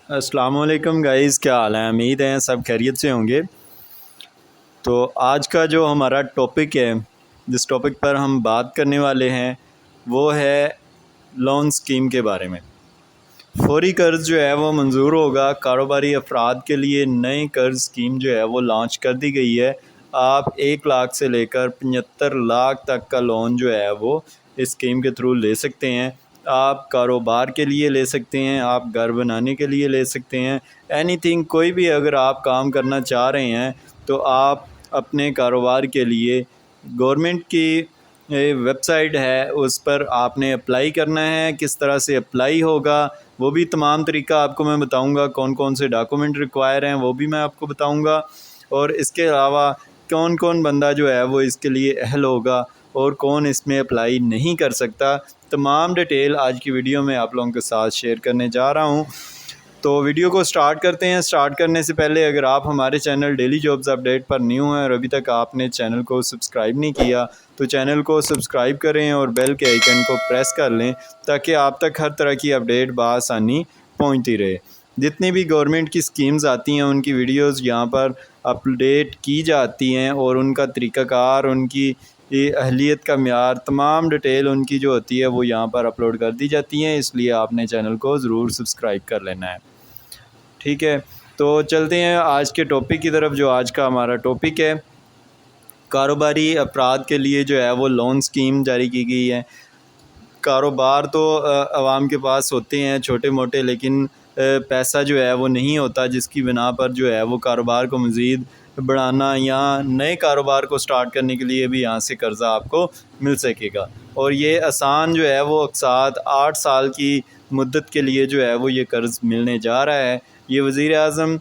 अस्सलाम वालेकुम गाइस, क्या हाल है। उम्मीद है सब खैरियत से होंगे। तो आज का जो हमारा टॉपिक है, जिस टॉपिक पर हम बात करने वाले हैं वो है लोन स्कीम के बारे में। फौरी कर्ज़ जो है वो मंजूर होगा। कारोबारी अफराद के लिए नई कर्ज़ स्कीम जो है वो लॉन्च कर दी गई है। आप 1 लाख से लेकर 75 लाख तक का लोन जो है वो इस स्कीम के थ्रू ले सकते हैं। आप कारोबार के लिए ले सकते हैं, आप घर बनाने के लिए ले सकते हैं, एनीथिंग, कोई भी अगर आप काम करना चाह रहे हैं तो आप अपने कारोबार के लिए गवर्नमेंट की वेबसाइट है उस पर आपने अप्लाई करना है। किस तरह से अप्लाई होगा वो भी तमाम तरीका आपको मैं बताऊंगा। कौन कौन से डॉक्यूमेंट रिक्वायर हैं वो भी मैं आपको बताऊंगा। और इसके अलावा कौन कौन बंदा जो है वो इसके लिए अहल होगा और कौन इसमें अप्लाई नहीं कर सकता, तमाम डिटेल आज की वीडियो में आप लोगों के साथ शेयर करने जा रहा हूँ। तो वीडियो को स्टार्ट करते हैं। स्टार्ट करने से पहले अगर आप हमारे चैनल डेली जॉब्स अपडेट पर न्यू हैं और अभी तक आपने चैनल को सब्सक्राइब नहीं किया तो चैनल को सब्सक्राइब करें और बेल के आइकन को प्रेस कर लें ताकि आप तक हर तरह की अपडेट बआसानी पहुंचती रहे। जितनी भी गवर्नमेंट की स्कीम्स आती हैं उनकी वीडियोस यहाँ पर अपडेट की जाती हैं और उनका तरीक़ाकार, उनकी ये अहलियत का म्यार, तमाम डिटेल उनकी जो होती है वो यहाँ पर अपलोड कर दी जाती हैं। इसलिए आपने चैनल को ज़रूर सब्सक्राइब कर लेना है। ठीक है, तो चलते हैं आज के टॉपिक की तरफ। जो आज का हमारा टॉपिक है, कारोबारी अफराद के लिए जो है वो लोन स्कीम जारी की गई है। कारोबार तो आवाम के पास होते हैं छोटे मोटे, लेकिन पैसा जो है वो नहीं होता, जिसकी बिना पर जो है वो कारोबार को मज़ीद बढ़ाना या नए कारोबार को स्टार्ट करने के लिए भी यहाँ से कर्ज़ा आपको मिल सकेगा। और ये आसान जो है वो अक़सात 8 साल की मुद्दत के लिए जो है वो ये कर्ज़ मिलने जा रहा है। ये वज़ीर-ए-आज़म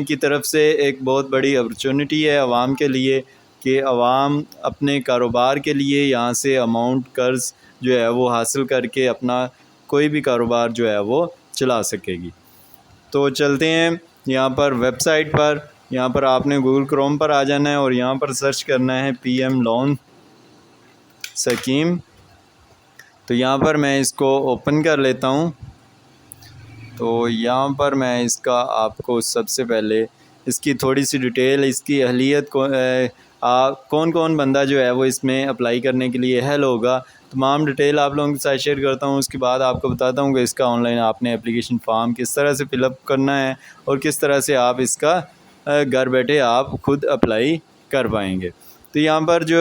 की तरफ से एक बहुत बड़ी अपॉर्चुनिटी है आवाम के लिए कि आवाम अपने कारोबार के लिए यहाँ से अमाउंट कर्ज़ जो है वो हासिल करके अपना कोई भी कारोबार जो है वो चला सकेगी। तो चलते हैं यहाँ पर वेबसाइट पर। यहाँ पर आपने गूगल क्रोम पर आ जाना है और यहाँ पर सर्च करना है पीएम लोन स्कीम। तो यहाँ पर मैं इसको ओपन कर लेता हूँ। तो यहाँ पर मैं इसका आपको सबसे पहले इसकी थोड़ी सी डिटेल, इसकी अहलियत को कौन कौन बंदा जो है वो इसमें अप्लाई करने के लिए अहल होगा, तमाम डिटेल आप लोगों के साथ शेयर करता हूँ। उसके बाद आपको बताता हूँ कि इसका ऑनलाइन आपने एप्लीकेशन फॉर्म किस तरह से फ़िलअप करना है और किस तरह से आप इसका घर बैठे आप खुद अप्लाई कर पाएंगे। तो यहाँ पर जो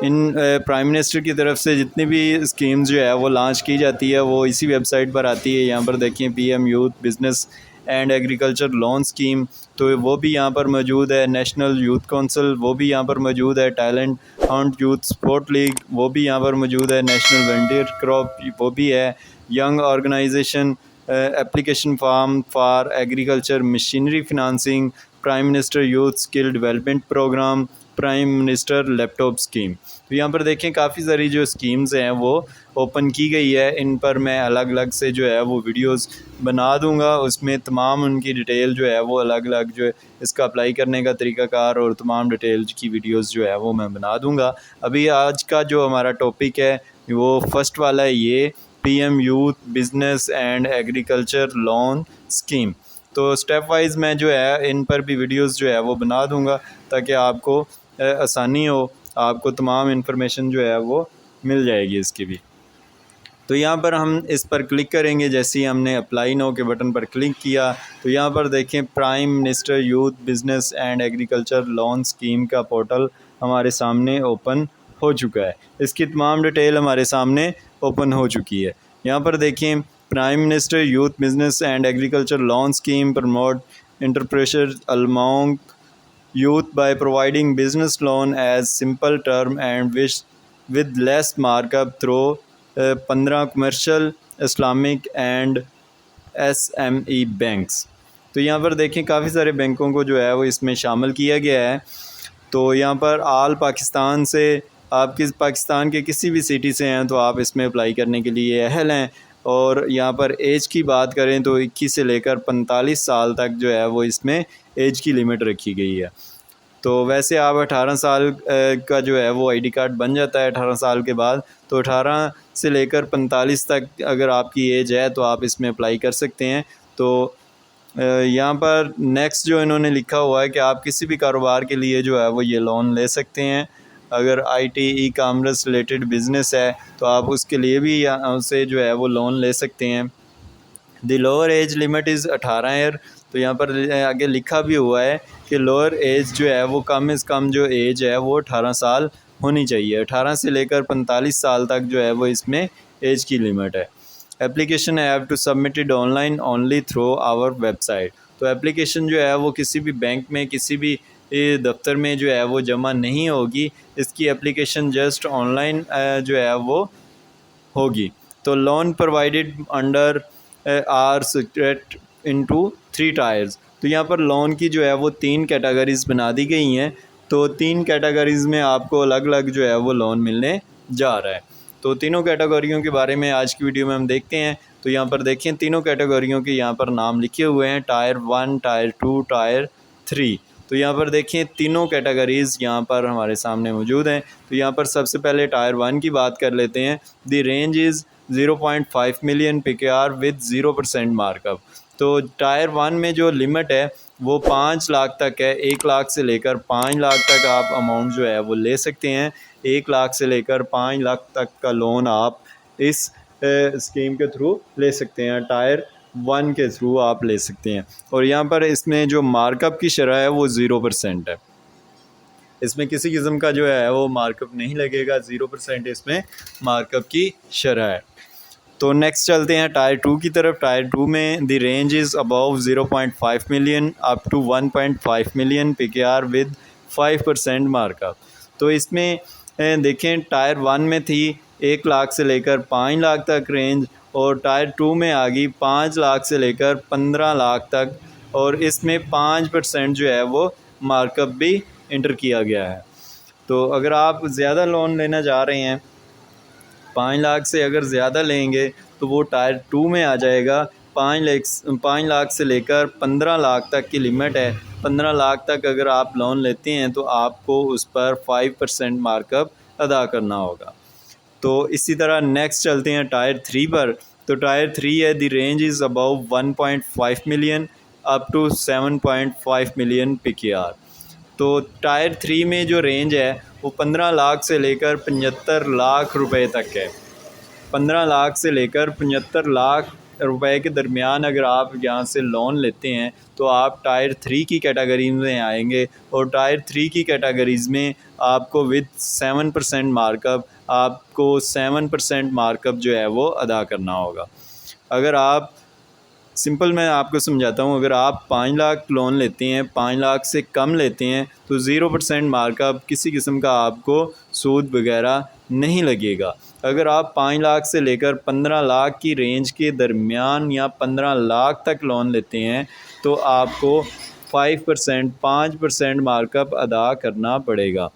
इन प्राइम मिनिस्टर की तरफ से जितनी भी स्कीम्स जो है वो लॉन्च की जाती है वो इसी वेबसाइट पर आती है। यहाँ पर देखिए PM youth business and agriculture loan scheme, तो वो भी यहाँ पर मौजूद है। नेशनल यूथ काउंसिल वो भी यहाँ पर मौजूद है। Talent Hunt youth sport league वो भी यहाँ पर मौजूद है। नेशनल वॉलंटियर क्रॉप वो भी है। Young organisation application form for agriculture machinery financing, prime minister youth skill development programme, prime minister laptop scheme. तो यहाँ पर देखें काफ़ी सारी जो स्कीम्स हैं वो ओपन की गई है। इन पर मैं अलग अलग से जो है वो वीडियोस बना दूंगा। उसमें तमाम उनकी डिटेल जो है वो अलग अलग जो है इसका अप्लाई करने का तरीक़ाकार और तमाम डिटेल की वीडियोस जो है वो मैं बना दूंगा। अभी आज का जो हमारा टॉपिक है वो फर्स्ट वाला है, ये PM youth business and agriculture loan scheme. तो स्टेप वाइज मैं जो है इन पर भी वीडियोस जो है वो बना दूंगा ताकि आपको आसानी हो, आपको तमाम इन्फॉर्मेशन जो है वो मिल जाएगी इसकी भी। तो यहाँ पर हम इस पर क्लिक करेंगे। जैसे ही हमने अप्लाई नाउ के बटन पर क्लिक किया तो यहाँ पर देखें prime minister youth business and agriculture loan scheme का पोर्टल हमारे सामने ओपन हो चुका है। इसकी तमाम डिटेल हमारे सामने ओपन हो चुकी है। यहाँ पर देखें prime minister youth business and agriculture loan scheme promote entrepreneurship among youth by providing business loan as simple term and with less markup through 15 commercial Islamic and SME banks। तो यहाँ पर देखें काफ़ी सारे बैंकों को जो है वो इसमें शामिल किया गया है। तो यहाँ पर आल पाकिस्तान से, आप किस पाकिस्तान के किसी भी सिटी से हैं तो आप इसमें अप्लाई करने के लिए अहल हैं। और यहाँ पर एज की बात करें तो 21 से लेकर 45 साल तक जो है वो इसमें एज की लिमिट रखी गई है। तो वैसे आप 18 साल का जो है वो आईडी कार्ड बन जाता है 18 साल के बाद। तो 18 से लेकर 45 तक अगर आपकी एज है तो आप इसमें अप्लाई कर सकते हैं। तो यहाँ पर नेक्स्ट जो इन्होंने लिखा हुआ है कि आप किसी भी कारोबार के लिए जो है वो ये लोन ले सकते हैं। अगर IT e commerce related business है तो आप उसके लिए भी उसे जो है वो लोन ले सकते हैं। The lower age limit is 18 year. तो यहाँ पर आगे लिखा भी हुआ है कि लोअर एज जो है वो कम से कम जो एज है वो 18 साल होनी चाहिए। 18 से लेकर 45 साल तक जो है वो इसमें एज की लिमिट है। Application have to submitted online only through our website. तो एप्लीकेशन जो है वो किसी भी बैंक में, किसी भी दफ्तर में जो है वो जमा नहीं होगी। इसकी एप्लीकेशन जस्ट ऑनलाइन जो है वो होगी। तो loan provided under are split into 3 tiers. तो यहाँ पर लोन की जो है वो 3 कैटेगरीज़ बना दी गई हैं। तो 3 कैटेगरीज़ में आपको अलग अलग जो है वो लोन मिलने जा रहा है। तो तीनों कैटेगरियों के बारे में आज की वीडियो में हम देखते हैं। तो यहाँ पर देखें तीनों कैटेगरियों के यहाँ पर नाम लिखे हुए हैं, टायर 1, टायर 2, टायर 3। तो यहाँ पर देखें तीनों कैटेगरीज़ यहाँ पर हमारे सामने मौजूद हैं। तो यहाँ पर सबसे पहले टायर 1 की बात कर लेते हैं। The range is 0.5 million PKR with 0% markup. तो टायर 1 में जो लिमिट है वो 5 लाख तक है। 1 लाख से लेकर 5 लाख तक आप अमाउंट जो है वो ले सकते हैं। 1 लाख से लेकर 5 लाख तक का लोन आप इस स्कीम के थ्रू ले सकते हैं। टायर 1 के थ्रू आप ले सकते हैं। और यहाँ पर इसमें जो मार्कअप की शरह है वो 0% है। इसमें किसी किस्म का जो है वो मार्कअप नहीं लगेगा। 0% इसमें मार्कअप की शरह है। तो नेक्स्ट चलते हैं टायर 2 की तरफ। टायर 2 में the range is above 0.5 million up to 1.5 million PKR with 5% markup. तो इसमें देखें टायर 1 में थी 1 लाख से लेकर 5 लाख तक रेंज, और टायर 2 में आ गई 5 लाख से लेकर 15 लाख तक, और इसमें 5% जो है वो मार्कअप भी इंटर किया गया है। तो अगर आप ज़्यादा लोन लेना चाह रहे हैं, 5 लाख से अगर ज़्यादा लेंगे तो वो टायर 2 में आ जाएगा। 5 लाख से लेकर 15 लाख तक की लिमिट है। 15 लाख तक अगर आप लोन लेते हैं तो आपको उस पर 5% मार्कअप अदा करना होगा। तो इसी तरह नेक्स्ट चलते हैं टायर 3 पर। तो टायर 3 है the range is above 1.5 million up to 7.5 million PKR। तो टायर 3 में जो रेंज है वो 15 लाख से लेकर 75 लाख रुपए तक है। 15 लाख से लेकर 75 लाख रुपए के दरमियान अगर आप यहाँ से लोन लेते हैं तो आप टायर 3 की कैटेगरी में आएंगे। और टायर 3 की कैटेगरीज़ में आपको विद 7% मार्कअप, आपको 7% मार्कअप जो है वो अदा करना होगा। अगर आप सिंपल मैं आपको समझाता हूँ, अगर आप 5 लाख लोन लेते हैं, 5 लाख से कम लेते हैं तो 0% मार्कअप, किसी किस्म का आपको सूद वगैरह नहीं लगेगा। अगर आप 5 लाख से लेकर 15 लाख की रेंज के दरमियान या 15 लाख तक लोन लेते हैं तो आपको 5% मार्कअप अदा करना पड़ेगा।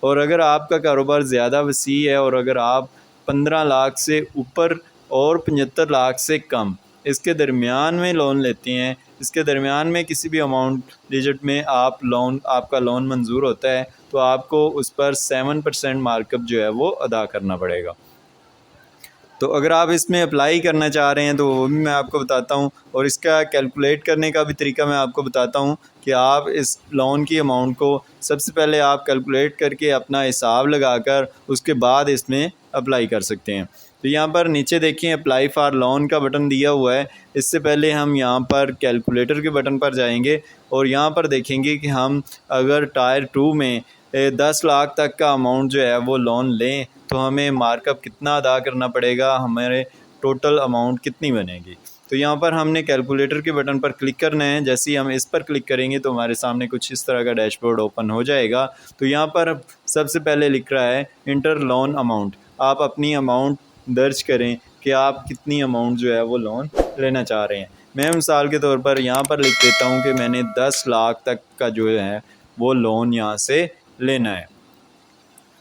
और अगर आपका कारोबार ज़्यादा वसी है और अगर आप 15 लाख से ऊपर और 75 लाख से कम इसके दरमियान में लोन लेते हैं, इसके दरमियान में किसी भी अमाउंट डिजिट में आपका लोन मंजूर होता है तो आपको उस पर 7% मार्कअप जो है वो अदा करना पड़ेगा। तो अगर आप इसमें अप्लाई करना चाह रहे हैं तो वो भी मैं आपको बताता हूँ, और इसका कैलकुलेट करने का भी तरीका मैं आपको बताता हूँ कि आप इस लोन की अमाउंट को सबसे पहले आप कैलकुलेट करके अपना हिसाब लगाकर उसके बाद इसमें अप्लाई कर सकते हैं। तो यहाँ पर नीचे देखें अप्लाई फॉर लोन का बटन दिया हुआ है। इससे पहले हम यहाँ पर कैलकुलेटर के बटन पर जाएंगे और यहाँ पर देखेंगे कि हम अगर टायर 2 में 10 लाख तक का अमाउंट जो है वो लोन लें तो हमें मार्कअप कितना अदा करना पड़ेगा, हमारे टोटल अमाउंट कितनी बनेगी। तो यहाँ पर हमने कैलकुलेटर के बटन पर क्लिक करना है। जैसे ही हम इस पर क्लिक करेंगे तो हमारे सामने कुछ इस तरह का डैशबोर्ड ओपन हो जाएगा। तो यहाँ पर सबसे पहले लिख रहा है इंटर लोन अमाउंट। आप अपनी अमाउंट दर्ज करें कि आप कितनी अमाउंट जो है वो लोन लेना चाह रहे हैं। मैं मिसाल के तौर पर यहाँ पर लिख देता हूँ कि मैंने 10 लाख तक का जो है वो लोन यहाँ से लेना है।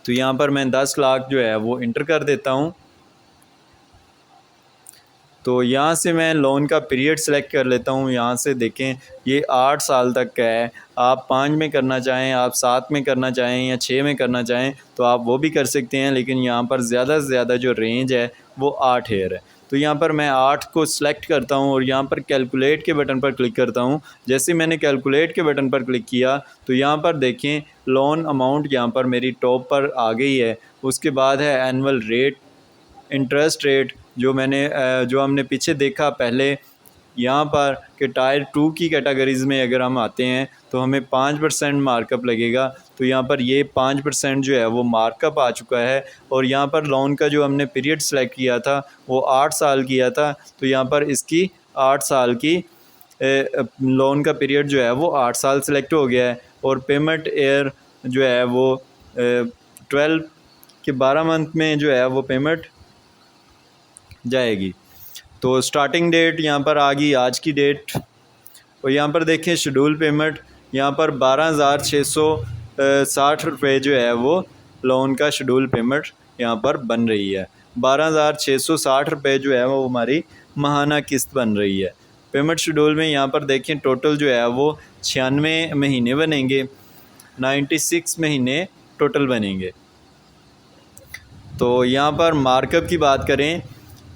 तो यहाँ पर मैं 10 लाख जो है वो इंटर कर देता हूँ। तो यहाँ से मैं लोन का पीरियड सेलेक्ट कर लेता हूँ। यहाँ से देखें ये 8 साल तक का है। आप 5 में करना चाहें, आप 7 में करना चाहें या 6 में करना चाहें तो आप वो भी कर सकते हैं, लेकिन यहाँ पर ज़्यादा से ज़्यादा जो रेंज है वो 8 ईयर है। तो यहाँ पर मैं 8 को सिलेक्ट करता हूँ और यहाँ पर कैलकुलेट के बटन पर क्लिक करता हूँ। जैसे मैंने कैलकुलेट के बटन पर क्लिक किया तो यहाँ पर देखें लोन अमाउंट यहाँ पर मेरी टॉप पर आ गई है। उसके बाद है एनुअल रेट, इंटरेस्ट रेट, जो हमने पीछे देखा पहले यहाँ पर कि टायर 2 की कैटेगरीज़ में अगर हम आते हैं तो हमें 5% मार्कअप लगेगा। तो यहाँ पर ये 5% जो है वो मार्कअप आ चुका है। और यहाँ पर लोन का जो हमने पीरियड सेलेक्ट किया था वो 8 साल किया था, तो यहाँ पर इसकी 8 साल की लोन का पीरियड जो है वो 8 साल सेलेक्ट हो गया है। और पेमेंट ईयर जो है वो 12 के 12 मंथ में जो है वो पेमेंट जाएगी। तो स्टार्टिंग डेट यहाँ पर आ गई आज की डेट। और यहाँ पर देखें शेड्यूल पेमेंट, यहाँ पर 12,660 रुपये जो है वो लोन का शेड्यूल पेमेंट यहाँ पर बन रही है। 12,660 रुपये जो है वो हमारी माहाना किस्त बन रही है। पेमेंट शेड्यूल में यहाँ पर देखें टोटल जो है वो 96 महीने बनेंगे, 96 महीने टोटल बनेंगे। तो यहाँ पर मार्कअप की बात करें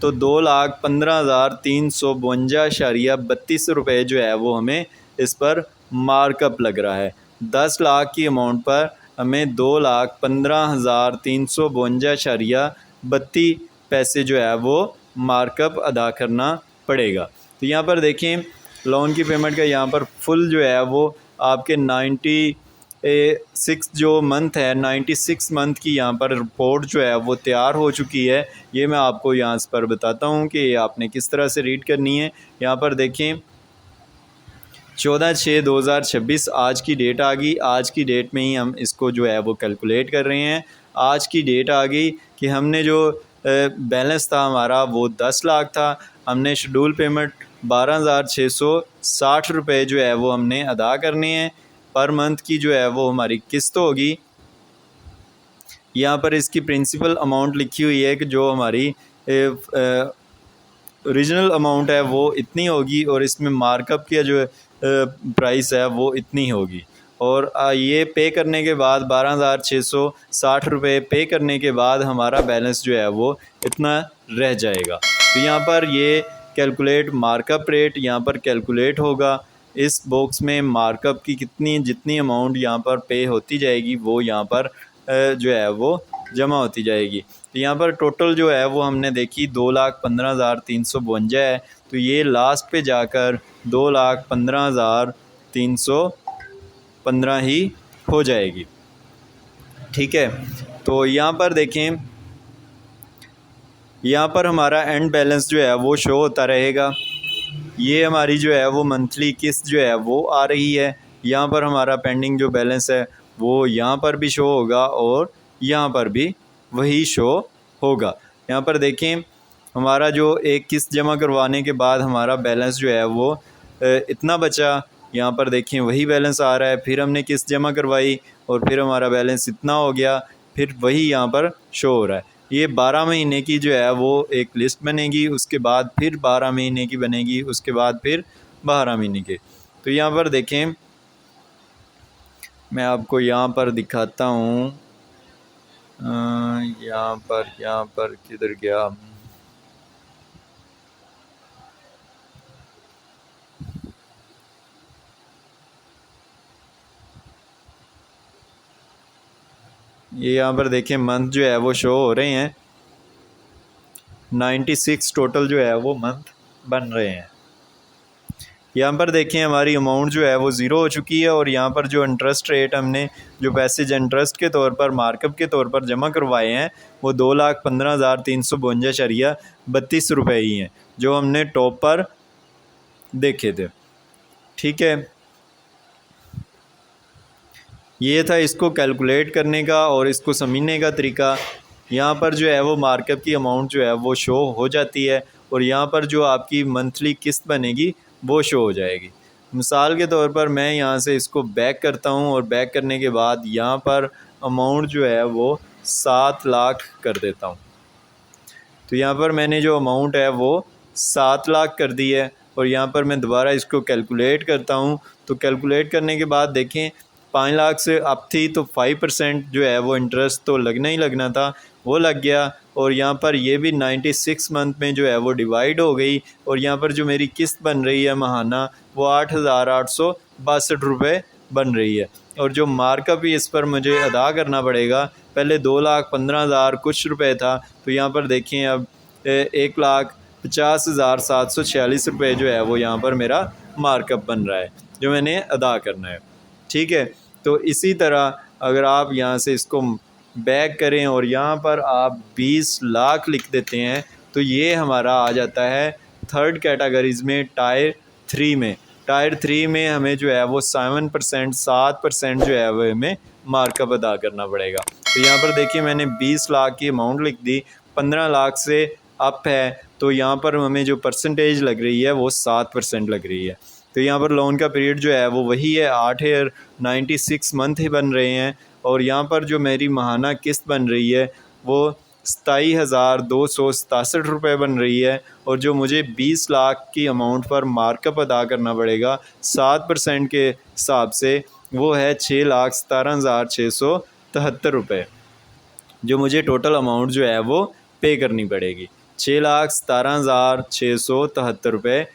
तो 2,15,352.32 रुपये जो है वो हमें इस पर मार्कअप लग रहा है। 10 लाख की अमाउंट पर हमें 2,15,352.32 पैसे जो है वो मार्कअप अदा करना पड़ेगा। तो यहाँ पर देखें लोन की पेमेंट का यहाँ पर फुल जो है वो आपके 96 जो मंथ है, 96 मंथ की यहाँ पर रिपोर्ट जो है वो तैयार हो चुकी है। ये मैं आपको यहाँ पर बताता हूँ कि आपने किस तरह से रीड करनी है। यहाँ पर देखें 14/6/2026 आज की डेट आ गई। आज की डेट में ही हम इसको जो है वो कैलकुलेट कर रहे हैं। आज की डेट आ गई कि हमने जो बैलेंस था हमारा वो 10 लाख था, हमने शेड्यूल पेमेंट 12,660 रुपये जो है वो हमने अदा करने हैं। पर मंथ की जो है वो हमारी किस्त होगी। यहाँ पर इसकी प्रिंसिपल अमाउंट लिखी हुई है कि जो हमारी ओरिजिनल अमाउंट है वो इतनी होगी और इसमें मार्कअप की जो प्राइस है वो इतनी होगी। और ये पे करने के बाद 12,660 रुपये पे करने के बाद हमारा बैलेंस जो है वो इतना रह जाएगा। तो यहाँ पर ये कैलकुलेट मार्कअप रेट यहाँ पर कैलकुलेट होगा। इस बॉक्स में मार्कअप की जितनी अमाउंट यहाँ पर पे होती जाएगी वो यहाँ पर जो है वो जमा होती जाएगी। तो यहाँ पर टोटल जो है वो हमने देखी 2,15,352 है। तो ये लास्ट पे जाकर 2,15,315 ही हो जाएगी। ठीक है, तो यहाँ पर देखें, यहाँ पर हमारा एंड बैलेंस जो है वो शो होता रहेगा। ये हमारी जो है वो मंथली किस्त जो है वो आ रही है। यहाँ पर हमारा पेंडिंग जो बैलेंस है वो यहाँ पर भी शो होगा और यहाँ पर भी वही शो होगा। यहाँ पर देखें हमारा जो एक किस्त जमा करवाने के बाद हमारा बैलेंस जो है वो इतना बचा। यहाँ पर देखें वही बैलेंस आ रहा है। फिर हमने किस्त जमा करवाई और फिर हमारा बैलेंस इतना हो गया, फिर वही यहाँ पर शो हो रहा है। ये 12 महीने की जो है वो एक लिस्ट बनेगी, उसके बाद फिर 12 महीने की बनेगी, उसके बाद फिर 12 महीने के। तो यहाँ पर देखें मैं आपको यहाँ पर दिखाता हूँ। यहाँ पर किधर गया, ये यहाँ पर देखें मंथ जो है वो शो हो रहे हैं। 96 टोटल जो है वो मंथ बन रहे हैं। यहाँ पर देखें हमारी अमाउंट जो है वो ज़ीरो हो चुकी है और यहाँ पर जो इंटरेस्ट रेट हमने जो पैसे इंटरेस्ट के तौर पर मार्कअप के तौर पर जमा करवाए हैं वो 2,15,352.32 रुपये ही हैं जो हमने टॉप पर देखे थे। ठीक है, ये था इसको कैलकुलेट करने का और इसको समझने का तरीका। यहाँ पर जो है वो मार्कअप की अमाउंट जो है वो शो हो जाती है और यहाँ पर जो आपकी मंथली किस्त बनेगी वो शो हो जाएगी। मिसाल के तौर पर मैं यहाँ से इसको बैक करता हूँ और बैक करने के बाद यहाँ पर अमाउंट जो है वो 7 लाख कर देता हूँ। तो यहाँ पर मैंने जो अमाउंट है वो 7 लाख कर दी है और यहाँ पर मैं दोबारा इसको कैलकुलेट करता हूँ। तो कैलकुलेट करने के बाद देखें 5 लाख से अप थी तो 5% जो है वो इंटरेस्ट तो लगना ही लगना था, वो लग गया। और यहाँ पर ये भी 96 मंथ में जो है वो डिवाइड हो गई और यहाँ पर जो मेरी किस्त बन रही है महाना वो 8,862 रुपये बन रही है। और जो मार्कअप भी इस पर मुझे अदा करना पड़ेगा, पहले 2,15,000 कुछ रुपए था, तो यहाँ पर देखें अब 1,50,746 रुपये जो है वो यहाँ पर मेरा मार्कअप बन रहा है जो मैंने अदा करना है। ठीक है, तो इसी तरह अगर आप यहाँ से इसको बैक करें और यहाँ पर आप 20 लाख लिख देते हैं तो ये हमारा आ जाता है थर्ड कैटेगरीज़ में टायर 3 में। टायर 3 में हमें जो है वो 7% जो है वो हमें मार्कअप अदा करना पड़ेगा। तो यहाँ पर देखिए मैंने 20 लाख की अमाउंट लिख दी, 15 लाख से अप है तो यहाँ पर हमें जो परसेंटेज लग रही है वो 7% लग रही है। तो यहाँ पर लोन का पीरियड जो है वो वही है, 8 ईयर 96 मंथ ही बन रहे हैं। और यहाँ पर जो मेरी माहाना किस्त बन रही है वो 27,267 रुपये बन रही है। और जो मुझे 20 लाख की अमाउंट पर मार्कअप अदा करना पड़ेगा 7% के हिसाब से, वो है 6,17,673 रुपये, जो मुझे टोटल अमाउंट जो है वो पे करनी पड़ेगी। 6,17,673 रुपये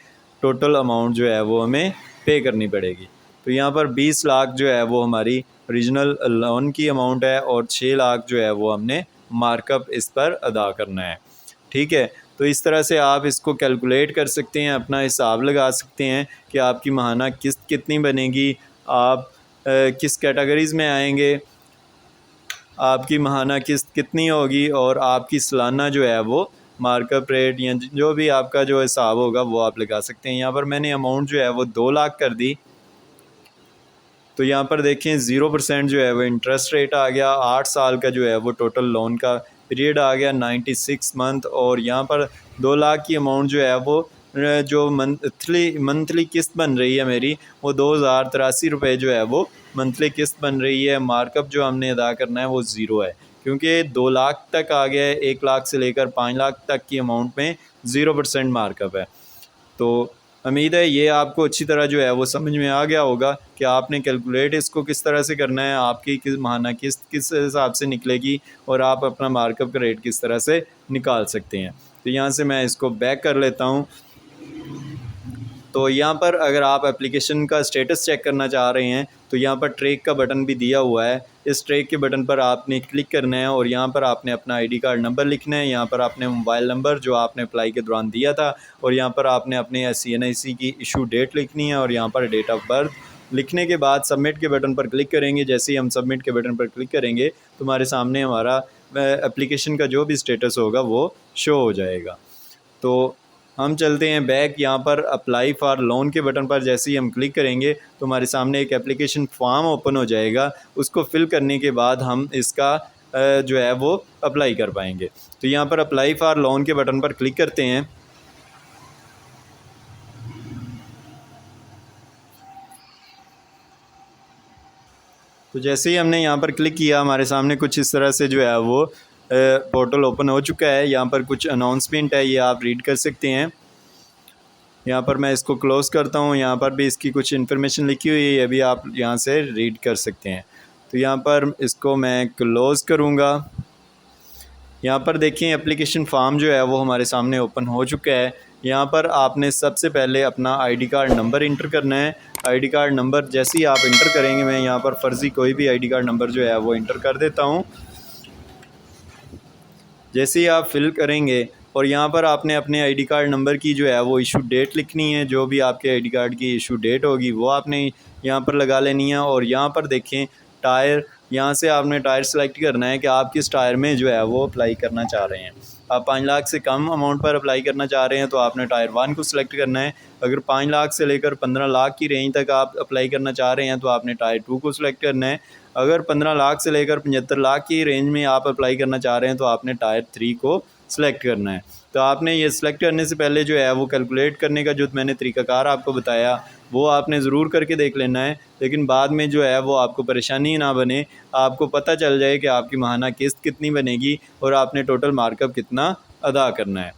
टोटल अमाउंट जो है वो हमें पे करनी पड़ेगी। तो यहाँ पर 20 लाख जो है वो हमारी ओरिजिनल लोन की अमाउंट है और 6 लाख जो है वो हमने मार्कअप इस पर अदा करना है। ठीक है, तो इस तरह से आप इसको कैलकुलेट कर सकते हैं, अपना हिसाब लगा सकते हैं कि आपकी माहाना किस्त कितनी बनेगी, आप किस कैटेगरीज़ में आएंगे, आपकी माहाना किस्त कितनी होगी और आपकी सालाना जो है वो मार्कअप रेट या जो भी आपका जो हिसाब होगा वो आप लगा सकते हैं। यहाँ पर मैंने अमाउंट जो है वो 2 लाख कर दी, तो यहाँ पर देखें 0% जो है वो इंटरेस्ट रेट आ गया, 8 साल का जो है वो टोटल लोन का पीरियड आ गया 96 मंथ। और यहाँ पर 2 लाख की अमाउंट जो है वो जो मंथली किस्त बन रही है मेरी वो 2,083 रुपये जो है वो मंथली किस्त बन रही है। मार्कअप जो हमने अदा करना है वो 0 है, क्योंकि 2 लाख तक आ गया है, 1 लाख से लेकर 5 लाख तक की अमाउंट में 0% मार्कअप है। तो उम्मीद है ये आपको अच्छी तरह जो है वो समझ में आ गया होगा कि आपने कैलकुलेट इसको किस तरह से करना है, आपकी किस माहाना किस्त किस हिसाब से निकलेगी और आप अपना मार्कअप का रेट किस तरह से निकाल सकते हैं। तो यहाँ से मैं इसको बैक कर लेता हूँ। तो यहाँ पर अगर आप एप्लीकेशन का स्टेटस चेक करना चाह रहे हैं तो यहाँ पर ट्रैक का बटन भी दिया हुआ है, इस ट्रैक के बटन पर आपने क्लिक करना है और यहाँ पर आपने अपना आईडी कार्ड नंबर लिखना है, यहाँ पर आपने मोबाइल नंबर जो आपने अप्लाई के दौरान दिया था और यहाँ पर आपने अपने CNIC की इशू डेट लिखनी है और यहाँ पर डेट ऑफ बर्थ लिखने के बाद सबमिट के बटन पर क्लिक करेंगे। जैसे ही हम सबमिट के बटन पर क्लिक करेंगे तो हमारे सामने हमारा एप्लीकेशन का जो भी स्टेटस होगा वो शो हो जाएगा। तो हम चलते हैं बैक, यहाँ पर अप्लाई फॉर लोन के बटन पर जैसे ही हम क्लिक करेंगे तो हमारे सामने एक एप्लीकेशन फॉर्म ओपन हो जाएगा, उसको फिल करने के बाद हम इसका जो है वो अप्लाई कर पाएंगे। तो यहाँ पर अप्लाई फॉर लोन के बटन पर क्लिक करते हैं। तो जैसे ही हमने यहाँ पर क्लिक किया हमारे सामने कुछ इस तरह से जो है वो पोर्टल ओपन हो चुका है। यहाँ पर कुछ अनाउंसमेंट है, ये आप रीड कर सकते हैं। यहाँ पर मैं इसको क्लोज़ करता हूँ, यहाँ पर भी इसकी कुछ इन्फॉर्मेशन लिखी हुई है, ये भी आप यहाँ से रीड कर सकते हैं। तो यहाँ पर इसको मैं क्लोज़ करूँगा। यहाँ पर देखें एप्लीकेशन फॉर्म जो है वो हमारे सामने ओपन हो चुका है। यहाँ पर आपने सबसे पहले अपना आईडी कार्ड नंबर इंटर करना है। आईडी कार्ड नंबर जैसे ही आप इंटर करेंगे, मैं यहाँ पर फ़र्ज़ी कोई भी आईडी कार्ड नंबर जो है वो इंटर कर देता हूँ। जैसे ही आप फिल करेंगे और यहाँ पर आपने अपने आईडी कार्ड नंबर की जो है वो इशू डेट लिखनी है, जो भी आपके आईडी कार्ड की इशू डेट होगी वो आपने यहाँ पर लगा लेनी है। और यहाँ पर देखें टायर, यहाँ से आपने टायर सेलेक्ट करना है कि आप किस टायर में जो है वो अप्लाई करना चाह रहे हैं। आप 5 लाख से कम अमाउंट पर अप्लाई करना चाह रहे हैं तो आपने टायर 1 को सिलेक्ट करना है। अगर 5 लाख से लेकर 15 लाख की रेंज तक आप अप्लाई करना चाह रहे हैं तो आपने टायर 2 को सिलेक्ट करना है। अगर 15 लाख से लेकर 75 लाख की रेंज में आप अप्लाई करना चाह रहे हैं तो आपने टायर 3 को सिलेक्ट करना है। तो आपने ये सिलेक्ट करने से पहले जो है वो कैलकुलेट करने का जो मैंने तरीक़ाकार आपको बताया वो आपने ज़रूर करके देख लेना है, लेकिन बाद में जो है वो आपको परेशानी ना बने, आपको पता चल जाए कि आपकी माहाना किस्त कितनी बनेगी और आपने टोटल मार्कअप कितना अदा करना है।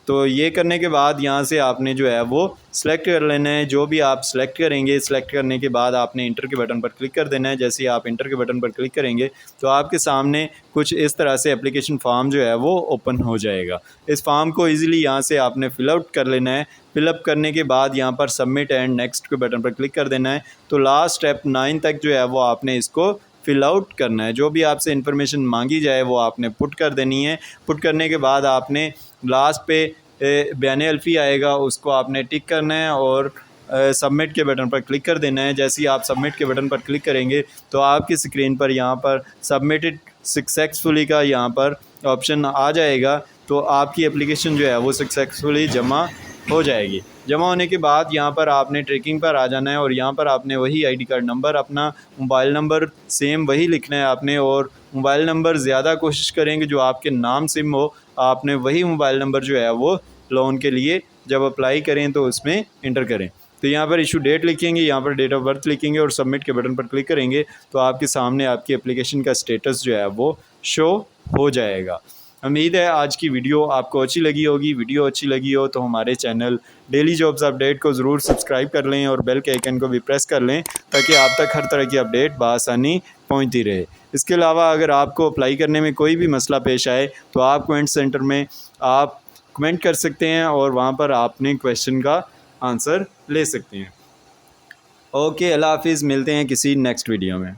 तो ये करने के बाद यहाँ से आपने जो है वो सिलेक्ट कर लेना है। जो भी आप सिलेक्ट करेंगे, सिलेक्ट करने के बाद आपने इंटर के बटन पर क्लिक कर देना है। जैसे ही आप इंटर के बटन पर क्लिक करेंगे तो आपके सामने कुछ इस तरह से एप्लीकेशन फॉर्म जो है वो ओपन हो जाएगा। इस फॉर्म को ईज़िली यहाँ से आपने फिल आउट कर लेना है। फिलअप करने के बाद यहाँ पर सबमिट एंड नेक्स्ट के बटन पर क्लिक कर देना है। तो लास्ट स्टेप 9 तक जो है वो आपने इसको फिल आउट करना है। जो भी आपसे इन्फॉर्मेशन मांगी जाए वो आपने पुट कर देनी है। पुट करने के बाद आपने लास्ट पे बयान अल्फ़ी आएगा, उसको आपने टिक करना है और सबमिट के बटन पर क्लिक कर देना है। जैसे ही आप सबमिट के बटन पर क्लिक करेंगे तो आपकी स्क्रीन पर यहाँ पर सबमिटेड सक्सेसफुली का यहाँ पर ऑप्शन आ जाएगा। तो आपकी एप्लीकेशन जो है वो सक्सेसफुली जमा हो जाएगी। जमा होने के बाद यहाँ पर आपने ट्रैकिंग पर आ जाना है और यहाँ पर आपने वही आईडी कार्ड नंबर, अपना मोबाइल नंबर सेम वही लिखना है आपने। और मोबाइल नंबर ज़्यादा कोशिश करेंगे जो आपके नाम सिम हो, आपने वही मोबाइल नंबर जो है वो लोन के लिए जब अप्लाई करें तो उसमें इंटर करें। तो यहाँ पर इशू डेट लिखेंगे, यहाँ पर डेट ऑफ बर्थ लिखेंगे और सबमिट के बटन पर क्लिक करेंगे तो आपके सामने आपकी एप्लीकेशन का स्टेटस जो है वो शो हो जाएगा। उम्मीद है आज की वीडियो आपको अच्छी लगी होगी। वीडियो अच्छी लगी हो तो हमारे चैनल डेली जॉब्स अपडेट को ज़रूर सब्सक्राइब कर लें और बेल के आइकन को भी प्रेस कर लें ताकि आप तक हर तरह की अपडेट बआसानी पहुंचती रहे। इसके अलावा अगर आपको अप्लाई करने में कोई भी मसला पेश आए तो आप कमेंट सेंटर में आप कमेंट कर सकते हैं और वहां पर आपने क्वेश्चन का आंसर ले सकते हैं। ओके, अल्लाह हाफिज़। मिलते हैं किसी नेक्स्ट वीडियो में।